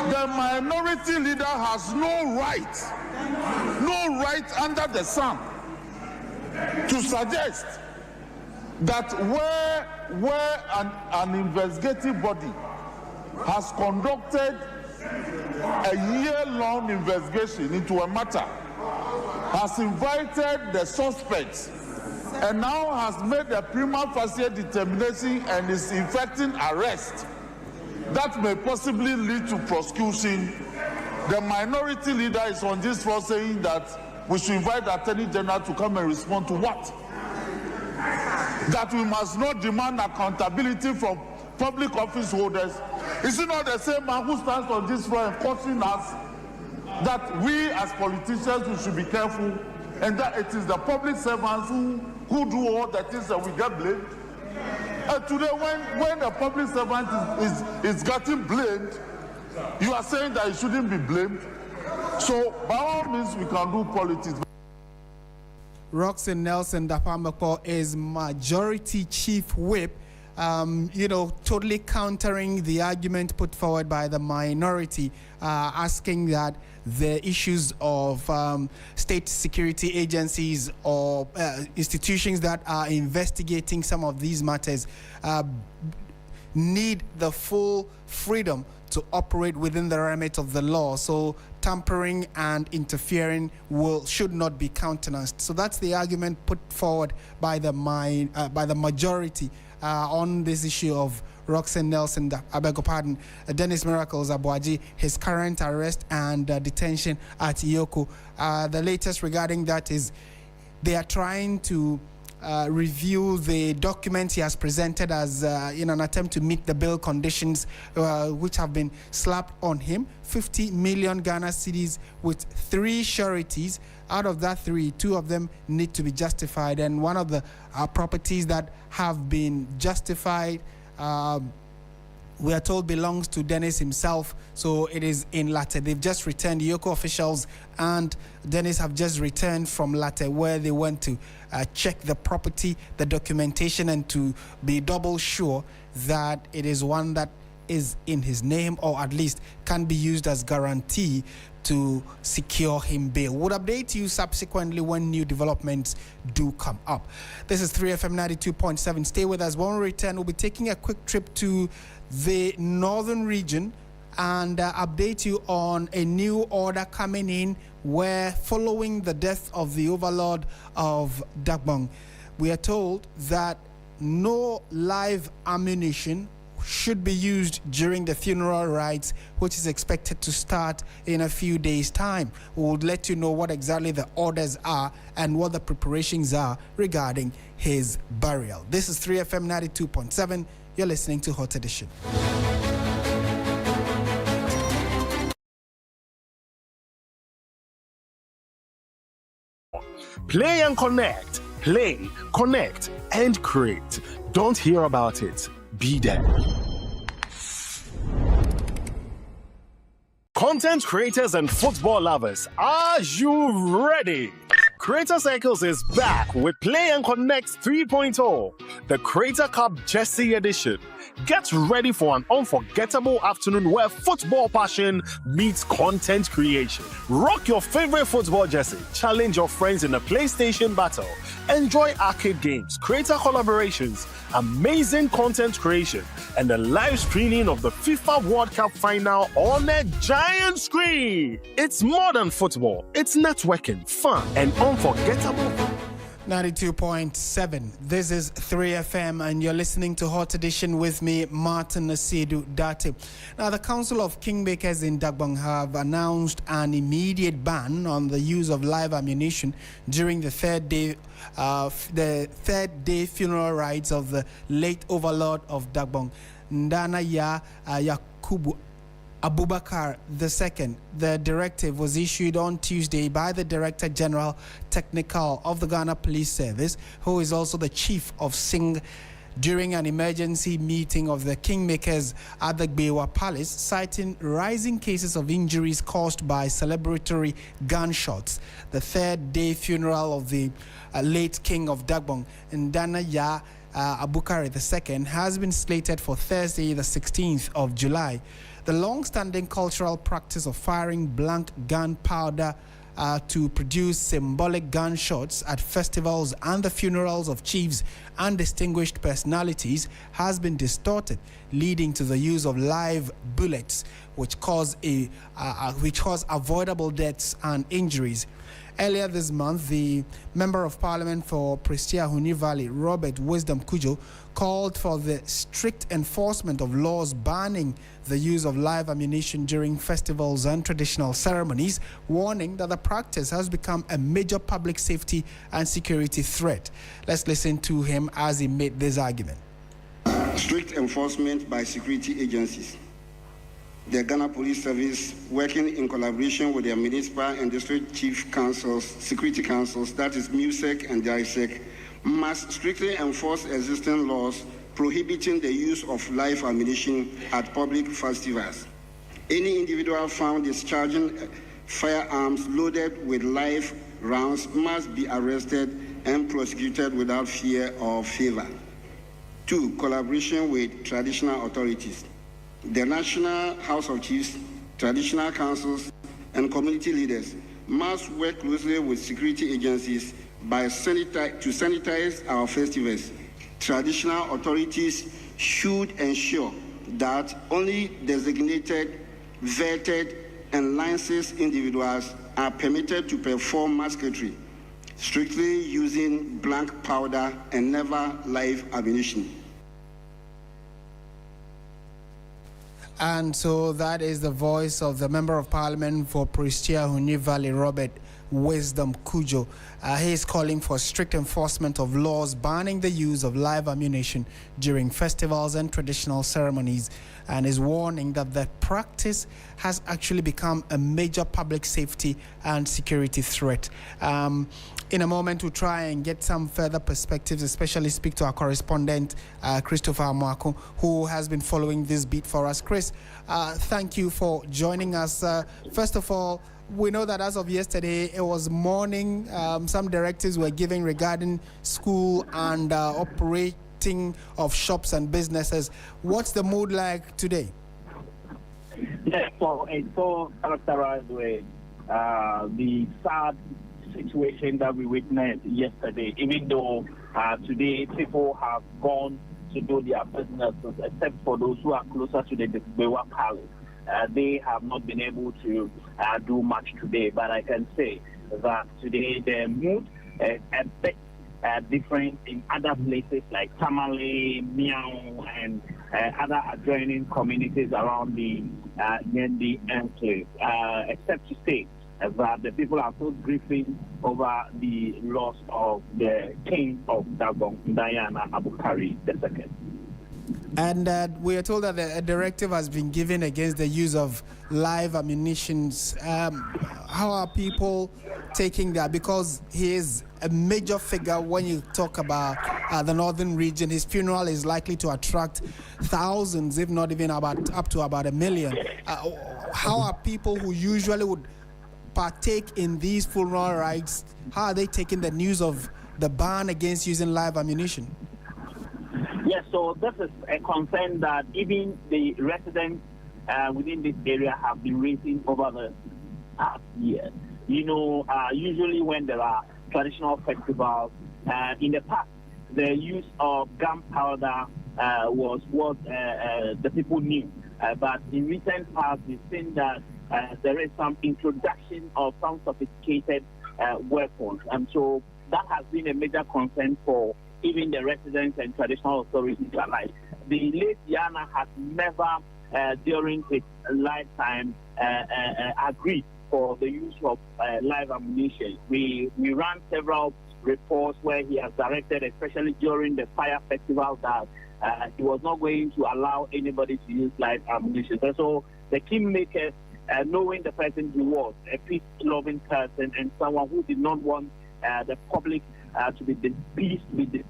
the minority leader has no right under the sun to suggest that where an investigative body has conducted a year-long investigation into a matter, has invited the suspects, and now has made a prima facie determination and is effecting arrest that may possibly lead to prosecution. The minority leader is on this floor saying that we should invite the Attorney General to come and respond to what? That we must not demand accountability from public office holders. Is it not the same man who stands on this floor and cautioning us that we as politicians we should be careful, and that it is the public servants who do all the things that we get blamed? And today, when the public servant is getting blamed, you are saying that he shouldn't be blamed. So by all means, we can do politics. Roxanne Nelson Dapamako is Majority Chief Whip, totally countering the argument put forward by the minority, asking that the issues of state security agencies or institutions that are investigating some of these matters need the full freedom to operate within the remit of the law. So tampering and interfering should not be countenanced. So that's the argument put forward by the majority on this issue of Roxanne Nelson, Dennis Miracles Abuaji, his current arrest and detention at Yoko. The latest regarding that is they are trying to review the documents he has presented as in an attempt to meet the bail conditions which have been slapped on him. 50 million Ghana cedis with 3 sureties. Out of that 3, 2 of them need to be justified, and one of the properties that have been justified we are told belongs to Dennis himself, so it is in Latte. They've just returned. Yoko officials and Dennis have just returned from Latte, where they went to check the property, the documentation, and to be double sure that it is one that is in his name, or at least can be used as guarantee to secure him bail. We'll update you subsequently when new developments do come up. This is 3FM 92.7. Stay with us. When we return, we'll be taking a quick trip to the northern region and update you on a new order coming in where, following the death of the overlord of Dagbong, we are told that no live ammunition should be used during the funeral rites, which is expected to start in a few days' time. We will let you know what exactly the orders are and what the preparations are regarding his burial. This is 3FM 92.7. You're listening to Hot Edition. Play and connect. Play, connect, and create. Don't hear about it. Be there. Content creators and football lovers, are you ready? Creator Cycles is back with Play and Connect 3.0, the Creator Cup Jersey Edition. Get ready for an unforgettable afternoon where football passion meets content creation. Rock your favorite football jersey, challenge your friends in a PlayStation battle, enjoy arcade games, creator collaborations, amazing content creation, and the live streaming of the FIFA World Cup final on a giant screen. It's more than football. It's networking, fun, and unforgettable. 92.7. This is 3FM, and you're listening to Hot Edition with me, Martin Nasidu Date. Now, the Council of Kingmakers in Dagbong have announced an immediate ban on the use of live ammunition during the third day funeral rites of the late overlord of Dagbong, Ndana Yakubu Abubakar II. The directive was issued on Tuesday by the Director General Technical of the Ghana Police Service, who is also the Chief of Sing, during an emergency meeting of the Kingmakers at the Egbeta Palace, citing rising cases of injuries caused by celebratory gunshots. The third day funeral of the late King of Dagbong, Ndana Abubakar II, has been slated for Thursday, the 16th of July. The long-standing cultural practice of firing blank gunpowder to produce symbolic gunshots at festivals and the funerals of chiefs and distinguished personalities has been distorted, leading to the use of live bullets, which cause avoidable deaths and injuries. Earlier this month, the Member of Parliament for Prestia Huni Valley, Robert Wisdom Codjoe, called for the strict enforcement of laws banning the use of live ammunition during festivals and traditional ceremonies, warning that the practice has become a major public safety and security threat. Let's listen to him as he made this argument. Strict enforcement by security agencies. The Ghana Police Service, working in collaboration with their municipal and district chief councils, security councils, that is MUSEC and DISEC, must strictly enforce existing laws prohibiting the use of live ammunition at public festivals. Any individual found discharging firearms loaded with live rounds must be arrested and prosecuted without fear or favor. 2. Collaboration with traditional authorities. The National House of Chiefs, traditional councils, and community leaders must work closely with security agencies to sanitize our festivals. Traditional authorities should ensure that only designated, vetted, and licensed individuals are permitted to perform musketry, strictly using blank powder and never live ammunition. And so that is the voice of the Member of Parliament for Prestia Huni Valley, Robert Wisdom Codjoe. He is calling for strict enforcement of laws banning the use of live ammunition during festivals and traditional ceremonies, and is warning that the practice has actually become a major public safety and security threat. In a moment, we'll try and get some further perspectives, especially speak to our correspondent, Christopher Amwako, who has been following this beat for us. Chris, thank you for joining us. First of all, we know that as of yesterday, it was morning. Some directives were given regarding school and operating of shops and businesses. What's the mood like today? Yes, so it's so characterized with the sad situation that we witnessed yesterday, even though today people have gone to do their businesses, except for those who are closer to the Bewa Palace. They have not been able to do much today, but I can say that today the mood is a bit different in other places like Tamale, Miao, and other adjoining communities around the Yendi enclave, except to say that the people are still grieving over the loss of the king of Dagong, Diana Abukari II. And we are told that a directive has been given against the use of live ammunitions. How are people taking that? Because he is a major figure when you talk about the northern region. His funeral is likely to attract thousands, if not even up to about 1 million. How are people who usually would partake in these funeral rites, how are they taking the news of the ban against using live ammunition? Yes, so this is a concern that even the residents within this area have been raising over the past year. You know, usually when there are traditional festivals, in the past, the use of gunpowder was what the people knew. But in recent past, we've seen that there is some introduction of some sophisticated weapons. And so that has been a major concern for even the residents and traditional authorities alike. The late Yana has never, during his lifetime, agreed for the use of live ammunition. We ran several reports where he has directed, especially during the fire festival, that he was not going to allow anybody to use live ammunition. So the kingmakers, knowing the person he was, a peace-loving person and someone who did not want the public to be peace to be disturbed.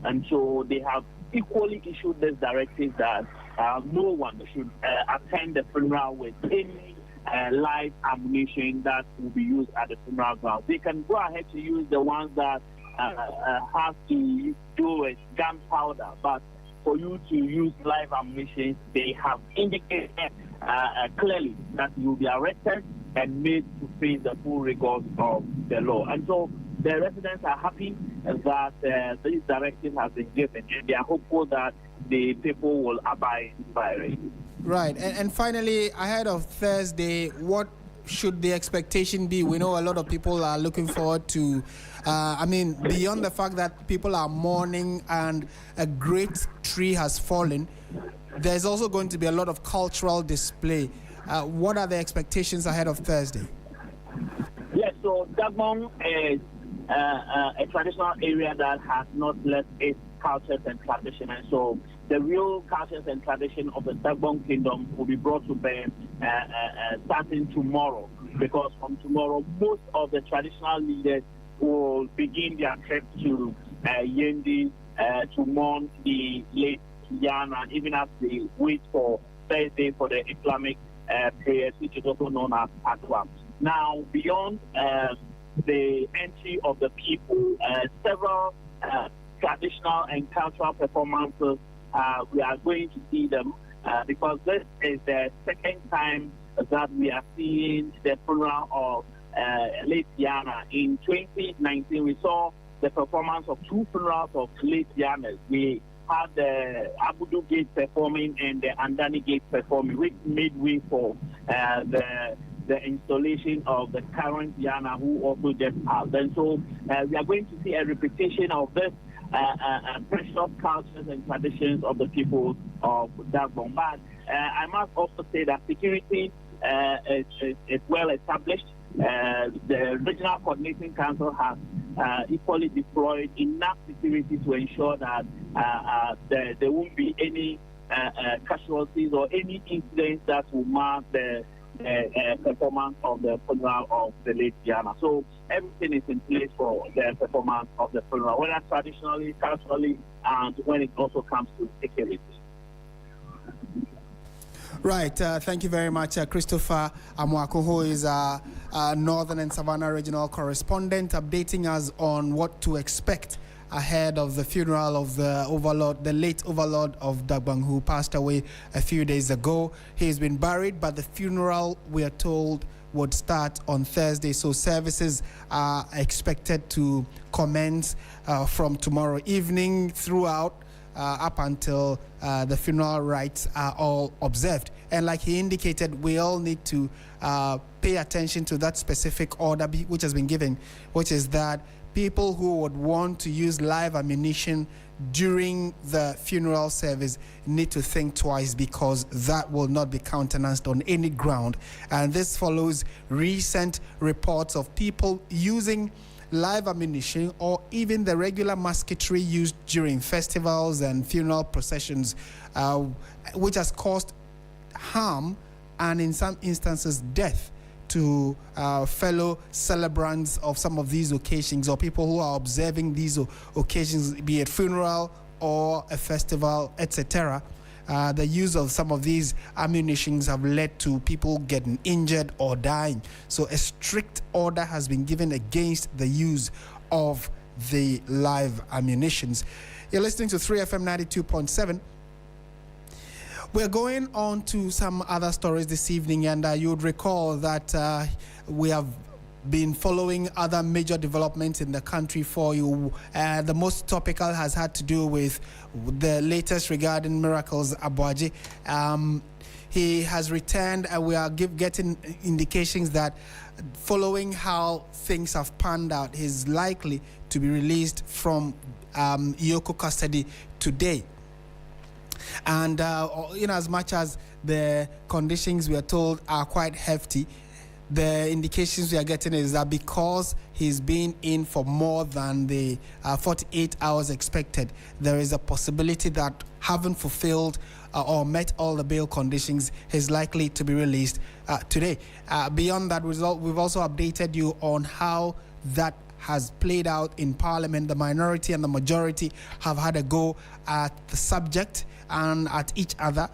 And so they have equally issued this directive that no one should attend the funeral with any live ammunition that will be used at the funeral ground. They can go ahead to use the ones that have to do with gunpowder, but for you to use live ammunition, they have indicated clearly that you will be arrested and made to face the full rigors of the law. And so the residents are happy that this directive has been given, and they are hopeful that the people will abide by it. Right. And finally, ahead of Thursday, what should the expectation be? We know a lot of people are looking forward to, beyond the fact that people are mourning and a great tree has fallen, there's also going to be a lot of cultural display. What are the expectations ahead of Thursday? Yes, so Dagbon is a traditional area that has not left its cultures and tradition, and so the real cultures and tradition of the Dagbon Kingdom will be brought to bear starting tomorrow, because from tomorrow most of the traditional leaders will begin their trip to Yendi to mourn the late Yana, even as they wait for Thursday for the Islamic prayers, which is also known as Atwa. Now, beyond the entry of the people, several traditional and cultural performances, we are going to see them because this is the second time that we are seeing the funeral of late Yana. In 2019, we saw the performance of two funerals of late Yanas. We had the Abudu Gate performing and the Andani Gate performing, which made way for the installation of the current Yana, who also just passed. And so we are going to see a repetition of this precious cultures and traditions of the people of Dagbon. But I must also say that security is well established. The Regional Coordinating Council has equally deployed enough security to ensure that there won't be any casualties or any incidents that will mark the performance of the funeral of the late Yana. So everything is in place for the performance of the funeral, whether traditionally, culturally, and when it also comes to security. Right. Thank you very much, Christopher Amwako, who is Northern and Savannah Regional Correspondent, updating us on what to expect ahead of the funeral of the overlord, the late overlord of Dagbon, who passed away a few days ago. He's been buried, but the funeral, we are told, would start on Thursday. So services are expected to commence from tomorrow evening throughout up until the funeral rites are all observed. And like he indicated, we all need to pay attention to that specific order which has been given, which is that people who would want to use live ammunition during the funeral service need to think twice, because that will not be countenanced on any ground. And this follows recent reports of people using live ammunition or even the regular musketry used during festivals and funeral processions, which has caused harm and in some instances death to fellow celebrants of some of these occasions, or people who are observing these occasions, be it funeral or a festival, etc. The use of some of these ammunitions have led to people getting injured or dying. So a strict order has been given against the use of the live ammunitions. You're listening to 3FM 92.7. We're going on to some other stories this evening, and you would recall that we have been following other major developments in the country for you. The most topical has had to do with the latest regarding Miracles Abuaji. He has returned, and we are getting indications that following how things have panned out, he's likely to be released from Yoko custody today. And in as much as the conditions, we are told, are quite hefty, the indications we are getting is that because he's been in for more than the 48 hours expected, there is a possibility that, having fulfilled or met all the bail conditions, he's likely to be released today. Beyond that result, we've also updated you on how that has played out in Parliament. The minority and the majority have had a go at the subject and at each other,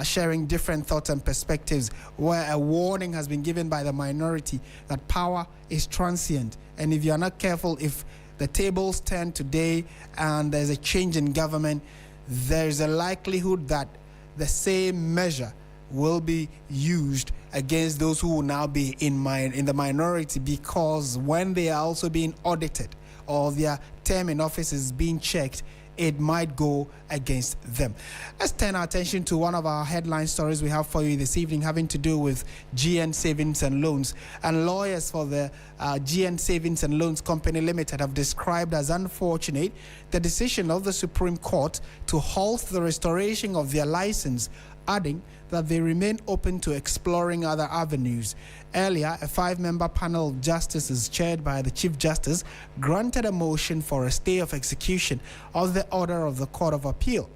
sharing different thoughts and perspectives, where a warning has been given by the minority that power is transient. And if you are not careful, if the tables turn today and there's a change in government, there's a likelihood that the same measure will be used against those who will now be in the minority, because when they are also being audited or their term in office is being checked, it might go against them. Let's turn our attention to one of our headline stories we have for you this evening, having to do with GN Savings and Loans. And lawyers for the GN Savings and Loans Company Limited have described as unfortunate the decision of the Supreme Court to halt the restoration of their license, adding that they remain open to exploring other avenues. Earlier, a 5-member panel of justices chaired by the Chief Justice granted a motion for a stay of execution of the order of the Court of Appeal.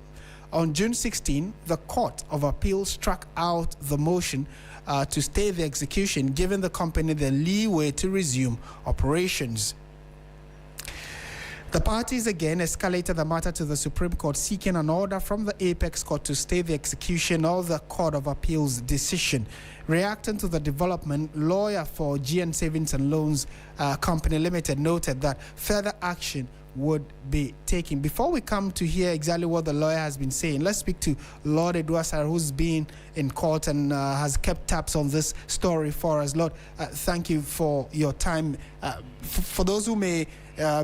On June 16, the Court of Appeal struck out the motion to stay the execution, giving the company the leeway to resume operations. The parties again escalated the matter to the Supreme Court, seeking an order from the Apex Court to stay the execution of the Court of Appeal's decision. Reacting to the development, lawyer for GN Savings and Loans Company Limited noted that further action would be taken. Before we come to hear exactly what the lawyer has been saying, let's speak to Lord Eduasar, who's been in court and has kept tabs on this story for us. Lord, thank you for your time. For those who may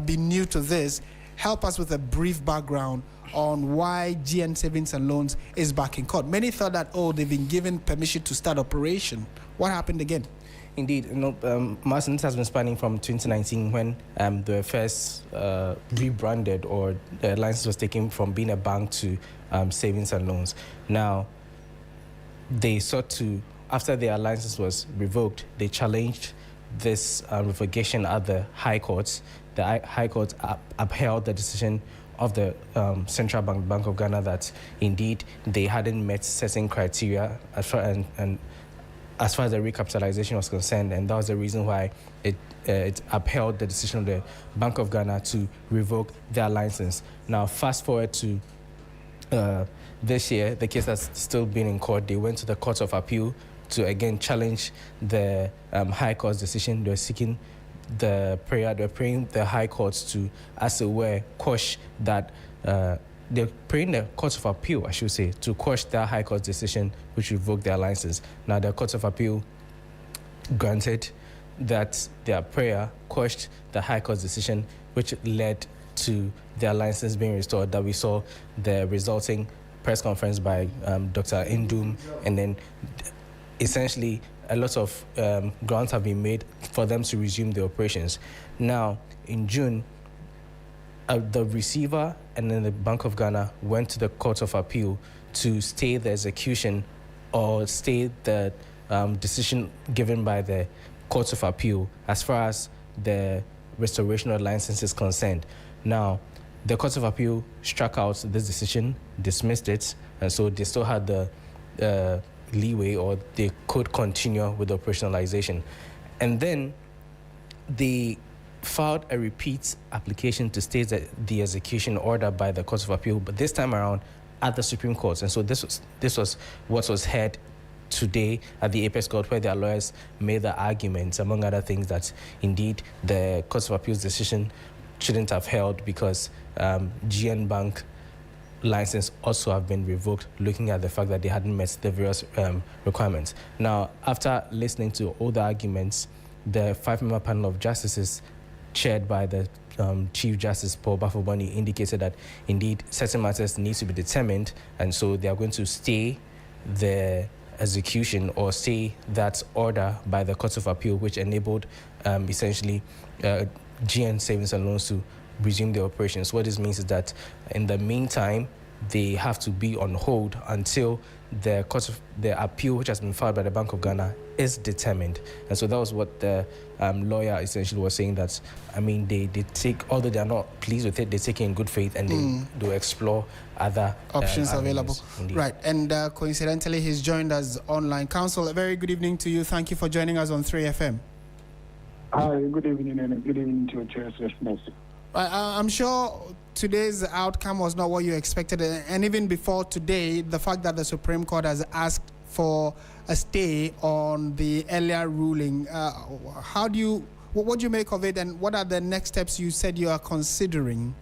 be new to this, help us with a brief background on why GN Savings and Loans is back in court. Many thought that, they've been given permission to start operation. What happened again? Indeed, Martin, this has been spanning from 2019 when the first rebranded, or the license was taken from being a bank to savings and loans. Now, they sought to, after their license was revoked, they challenged this revocation at the High Courts. The High Court upheld the decision of the Central Bank of Ghana that indeed they hadn't met certain criteria as far as the recapitalization was concerned, and that was the reason why it upheld the decision of the Bank of Ghana to revoke their license. Now, fast forward to this year, the case has still been in court. They went to the Court of Appeal to again challenge the High Court's decision. They're seeking they're praying the High Courts to, as it were, quash that. They're praying the Court of Appeal, I should say, to quash their High Court's decision, which revoked their license. Now, the Court of Appeal granted that their prayer quashed the High Court's decision, which led to their license being restored. That we saw the resulting press conference by Dr. Indum, and then essentially a lot of grants have been made for them to resume the operations. Now, in June, the receiver and then the Bank of Ghana went to the Court of Appeal to stay the execution or stay the decision given by the Court of Appeal as far as the restoration of license is concerned. Now, the Court of Appeal struck out this decision, dismissed it, and so they still had the leeway, or they could continue with the operationalization. And then they filed a repeat application to stay the execution order by the Court of Appeal, but this time around at the Supreme Court. And so this was what was heard today at the Apex Court, where their lawyers made the arguments, among other things, that indeed the Court of Appeal's decision shouldn't have held because GN Bank license also have been revoked, looking at the fact that they hadn't met the various requirements. Now, after listening to all the arguments, the 5-member panel of justices chaired by the Chief Justice Paul Bafoboni indicated that indeed certain matters need to be determined, and so they are going to stay the execution or stay that order by the Court of Appeal, which enabled essentially GN Savings and Loans to resume their operations. What this means is that in the meantime, they have to be on hold until the Court of the appeal, which has been filed by the Bank of Ghana, is determined. And so that was what the lawyer essentially was saying, that, I mean, they take, although they are not pleased with it, they take it in good faith and they do explore other options available. Indeed. Right. And coincidentally, he's joined us online. Counsel, a very good evening to you. Thank you for joining us on 3FM. Hi, good evening, and good evening to your chair's listeners. I'm sure today's outcome was not what you expected, and even before today, the fact that the Supreme Court has asked for a stay on the earlier ruling, what do you make of it, and what are the next steps you said you are considering?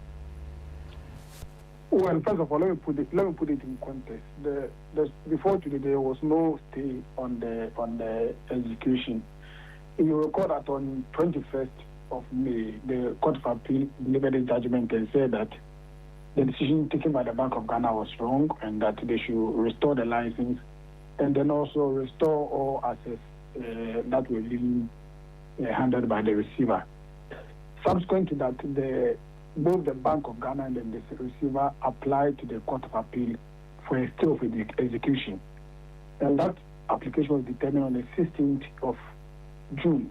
Well, first of all, let me put it in context. Before today, there was no stay on the execution. You recall that on 21st of May, the Court of Appeal delivered a judgment and said that the decision taken by the Bank of Ghana was wrong and that they should restore the license and then also restore all assets that were being handled by the receiver. Subsequent to that, both the Bank of Ghana and then the receiver applied to the Court of Appeal for a stay of execution. And that application was determined on the 16th of June.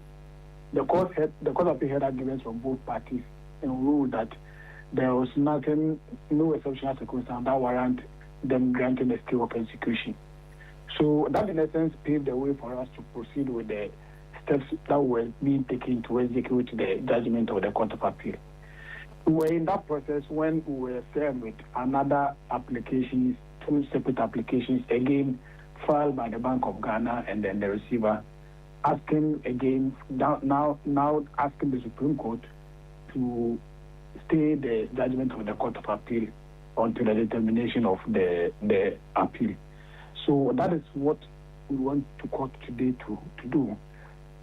The Court of Appeal had arguments from both parties and ruled that there was no exceptional circumstance that warrant them granting a stay of execution. So that, in essence, paved the way for us to proceed with the steps that were being taken to execute the judgment of the Court of Appeal. We were in that process when we were served with another applications, 2 separate applications, again filed by the Bank of Ghana and then the receiver, asking again, now asking the Supreme Court to stay the judgment of the Court of Appeal until the determination of the appeal. So that is what we want to court today to do.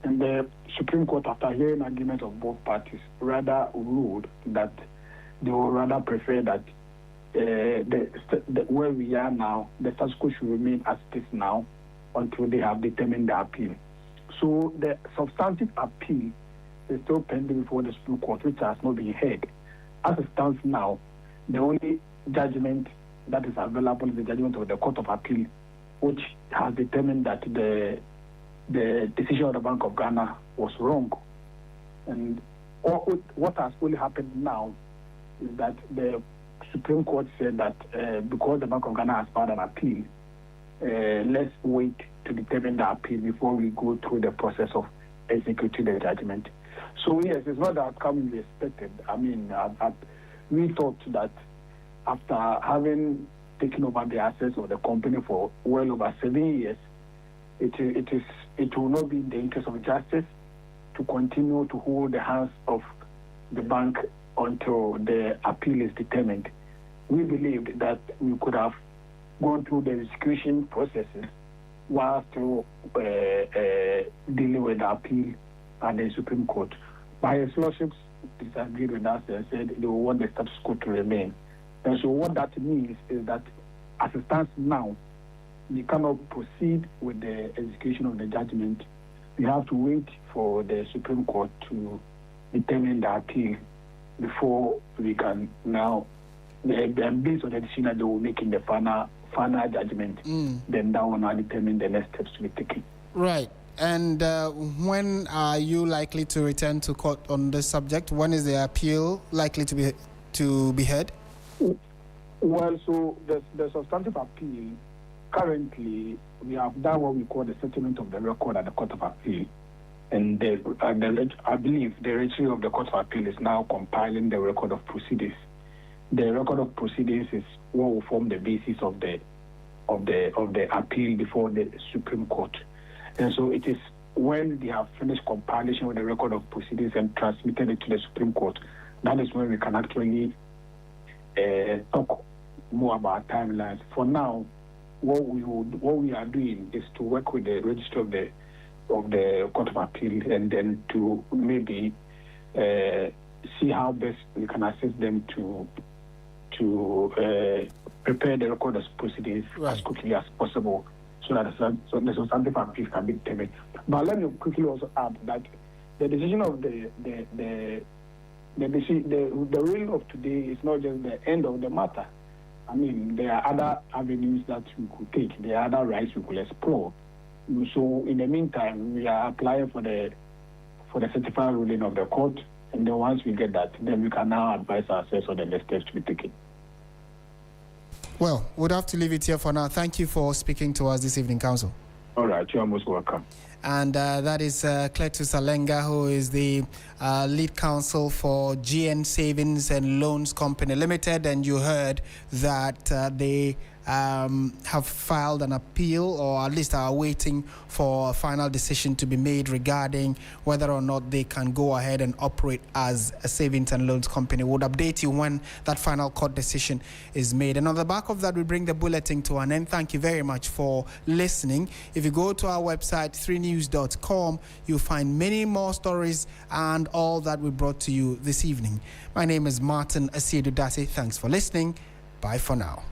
And the Supreme Court, after hearing arguments of both parties, rather ruled that they would rather prefer that where we are now, the status quo should remain as it is now until they have determined the appeal. So the substantive appeal is still pending before the Supreme Court, which has not been heard. As it stands now, the only judgment that is available is the judgment of the Court of Appeal, which has determined that the decision of the Bank of Ghana was wrong. And what has only happened now is that the Supreme Court said that because the Bank of Ghana has filed an appeal, let's wait to determine the appeal before we go through the process of executing the judgment. So yes, it's not the outcome we expected. I mean, we thought that after having taken over the assets of the company for well over 7 years, it will not be in the interest of justice to continue to hold the hands of the bank until the appeal is determined. We believed that we could have gone through the execution processes while still dealing with the appeal at the Supreme Court. But His Lordships disagreed with us and said they want the status quo to remain. And so what that means is that as it stands now, we cannot proceed with the execution of the judgment. We have to wait for the Supreme Court to determine the appeal before we can now, based on the decision that they will make in the final judgment, then that will now determine the next steps to be taken. Right. And when are you likely to return to court on this subject? When is the appeal likely to be heard? Well, so the substantive appeal, currently we have done what we call the settlement of the record at the Court of Appeal. And I believe the registry of the Court of Appeal is now compiling the record of proceedings. The record of proceedings is what will form the basis of the appeal before the Supreme Court. And so it is when they have finished compilation with the record of proceedings and transmitted it to the Supreme Court, that is when we can actually talk more about timelines. For now, what we are doing is to work with the register of the Court of Appeal and then to maybe see how best we can assist them to prepare the record of proceedings as quickly as possible, so that the substantive appeal can be determined. But let me quickly also add that the decision of the ruling of today is not just the end of the matter. I mean, there are other avenues that we could take. There are other rights we could explore. So in the meantime, we are applying for the certified ruling of the court, and then once we get that, then we can now advise ourselves on the next steps to be taken. Well, we'd have to leave it here for now. Thank you for speaking to us this evening, Counsel. All right, you are most welcome. and that is Cletus Alenga, who is the lead counsel for GN Savings and Loans Company Limited. And you heard that they have filed an appeal, or at least are waiting for a final decision to be made regarding whether or not they can go ahead and operate as a savings and loans company. We'll update you when that final court decision is made. And on the back of that, we bring the bulletin to an end. Thank you very much for listening. If you go to our website, 3news.com, you'll find many more stories and all that we brought to you this evening. My name is Martin Asiedu Dati. Thanks for listening. Bye for now.